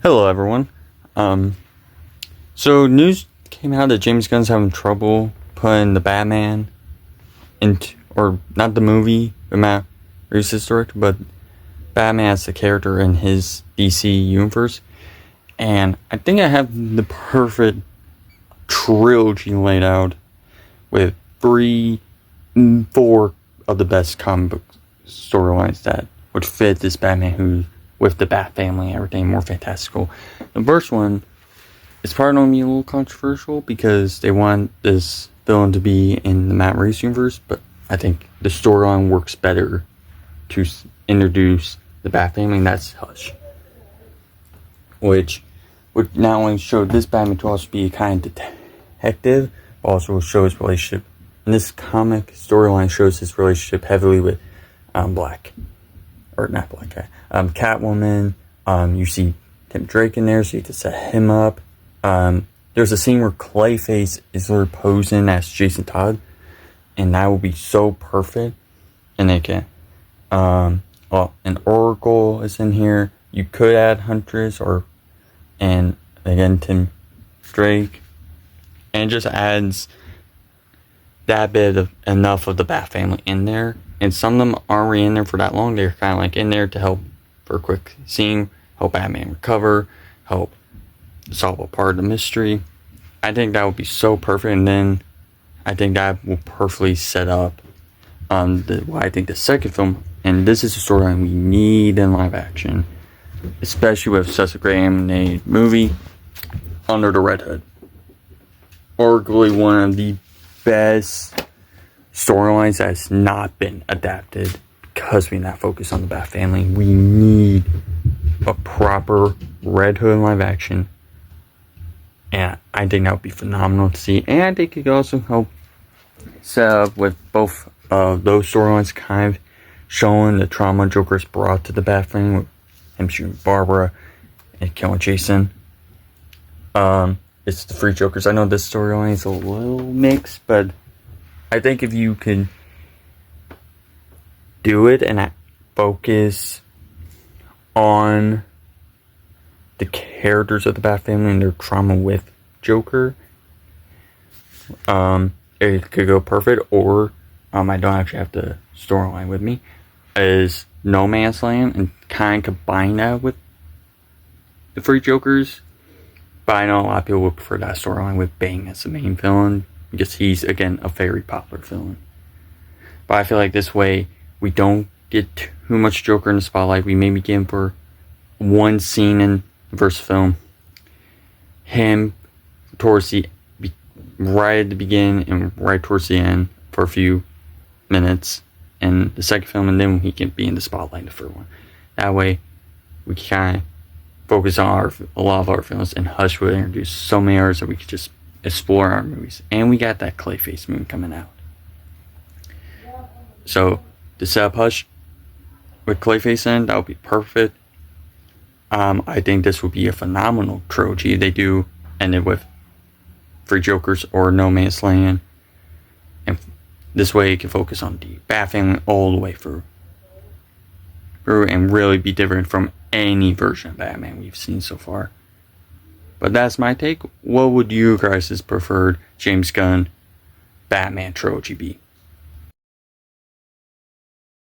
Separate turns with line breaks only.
Hello, everyone. So news came out that James Gunn's having trouble putting the Batman into, or not the movie, but Matt Reeves' director, but Batman as the character in his DC universe. And I think I have the perfect trilogy laid out with 4 of the best comic book storylines that would fit this Batman who, with the Bat family and everything, more fantastical. The first one is probably going to be a little controversial because they want this villain to be in the Matt Reeves universe, but I think the storyline works better to introduce the Bat family, and that's Hush. Which would not only show this Batman to also be a kind of detective, but also show his relationship. And this comic storyline shows his relationship heavily with Catwoman. You see Tim Drake in there, so you can set him up. There's a scene where Clayface is literally posing as Jason Todd, and that will be so perfect. And they can, an Oracle is in here. You could add Huntress and again Tim Drake, and it just adds that bit of enough of the Bat family in there. And some of them aren't really in there for that long. They're kind of like in there to help for a quick scene, help Batman recover, help solve a part of the mystery. I think that would be so perfect, and then I think that will perfectly set up what I think the second film, and this is a storyline we need in live action, especially with such a great animated movie, Under the Red Hood. Arguably one of the best storylines that has not been adapted because we not focus on the Bat family. We need a proper Red Hood live action, and I think that would be phenomenal to see. And I think it could also help set up with both of those storylines, kind of showing the trauma Joker's brought to the Bat family, with him shooting Barbara and killing Jason. It's the Free Jokers. I know this storyline is a little mixed, but I think if you can do it and focus on the characters of the Bat family and their trauma with Joker, it could go perfect. Or I don't actually have the storyline with me, is No Man's Land, and kind of combine that with the Free Jokers. But I know a lot of people would prefer that storyline with Bane as the main villain, because he's, again, a very popular villain. But I feel like this way, we don't get too much Joker in the spotlight. We maybe get him for one scene in the first film. Him towards right at the beginning and right towards the end for a few minutes in the second film, and then he can be in the spotlight in the first one. That way, we can kind of focus on a lot of our films, and Hush would introduce so many others that we could just explore our movies. And we got that Clayface movie coming out. So, to set up Hush with Clayface in, that would be perfect. I think this would be a phenomenal trilogy. They do end it with Free Jokers or No Man's Land. And this way you can focus on the Bat family all the way through and really be different from any version of Batman we've seen so far. But that's my take. What would you guys' preferred James Gunn Batman trilogy be?